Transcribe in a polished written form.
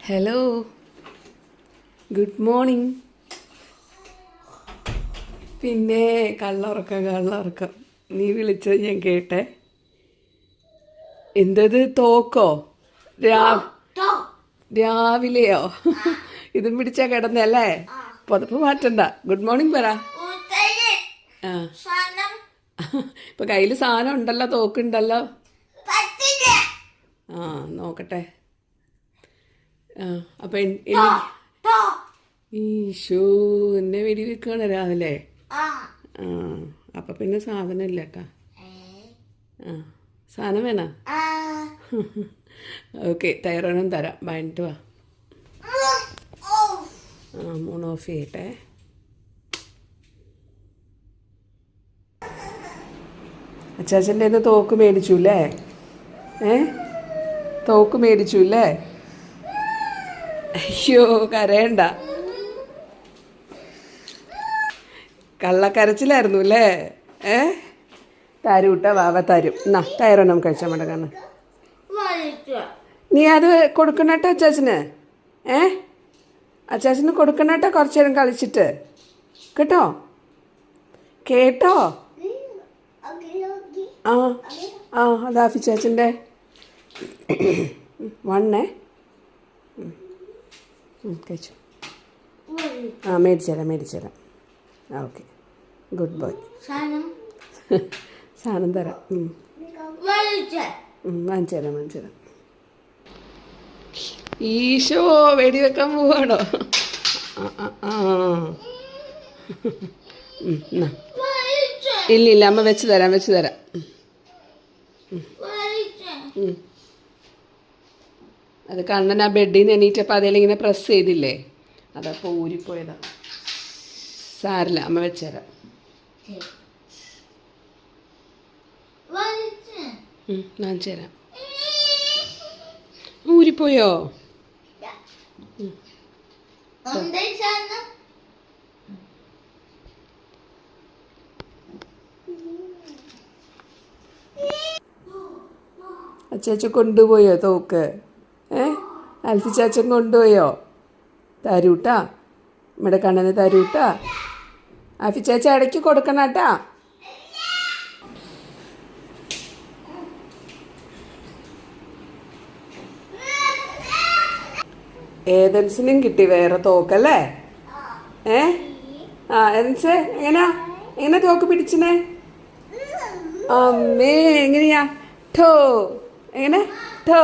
Hello, good morning. പിന്നെ കള്ളുറക്കം നീ വിളിച്ചത് ഞാൻ കേട്ടെ. എന്തത് തോക്കോ? രാവിലെയോ? ഇതും പിടിച്ചാ കിടന്നല്ലേ? പുതപ്പ് മാറ്റണ്ട. ഗുഡ് മോർണിംഗ് പറ. ആ, ഇപ്പൊ കയ്യിൽ സാധനം ഉണ്ടല്ലോ, തോക്കുണ്ടല്ലോ. ആ, നോക്കട്ടെ. ആ, അപ്പൊ ഈശോ, എന്നെ വെടിവെക്കാണ് രാവിലെ. ആ, അപ്പൊ പിന്നെ സാധനം ഇല്ല കേട്ടാ. ആ, സാധനം വേണ? ഓക്കെ, തയ്യാറണം തരാം. വൈകിട്ട് വാ. ആ, 3 ഓഫ് ചെയ്യട്ടെ. അച്ചാച്ചൻ്റെ കയ്യിൽ നിന്ന് തോക്ക് മേടിച്ചു അല്ലേ? തോക്ക് മേടിച്ചു അല്ലേ? അയ്യോ, കരയണ്ട. കള്ളക്കരച്ചിലായിരുന്നു അല്ലേ? തരൂട്ട വാവ തരും. എന്നാ തയ്യാറണം കഴിച്ചാൽ മടങ്ങാന്ന്. നീ അത് കൊടുക്കണട്ടോ അച്ചാച്ചന്. അച്ചാച്ചന് കൊടുക്കണട്ടോ, കുറച്ചു നേരം കളിച്ചിട്ട്. കേട്ടോ കേട്ടോ? ആ ആ, അതാ ഫിച്ചാച്ചൻ്റെ 1 കഴിച്ചു. ആ, മേടിച്ചുതരാം. ആ, ഓക്കെ, ഗുഡ് ബോയ്. സാധനം തരാം. വാങ്ങിച്ചു തരാം. ഈശോ, വെടിവെക്കാൻ പോവാണോ? ഇല്ല, അമ്മ വെച്ച് തരാം. അത് കണ്ണൻ ആ ബെഡിൽ നിന്ന് എണീറ്റപ്പോൾ അതിൽ ഇങ്ങനെ പ്രസ് ചെയ്തില്ലേ, അതപ്പോൾ ഊരിപ്പോയതാ. സാരില്ല, അമ്മ വെച്ചുതരാം. വാങ്ങിച്ചു തരാം. ഊരിപ്പോയോ? അച്ചാച്ച കൊണ്ടുപോയോ തോക്ക്? അൽഫി ചാച്ചൻ കൊണ്ടുപോയോ? തരൂട്ടാ, നമ്മുടെ കണ്ണന് തരൂട്ടാ. ആഫി ചാച്ച ഇടയ്ക്ക് കൊടുക്കണട്ടാ. ഏതൻസിനും കിട്ടി വേറെ തോക്കല്ലേ? ആ, ഏതൻസ് എങ്ങനെ തോക്ക് പിടിച്ചിനെ? അമ്മേ, എങ്ങനെയാ? ഠോ, എങ്ങനെ? ഠോ.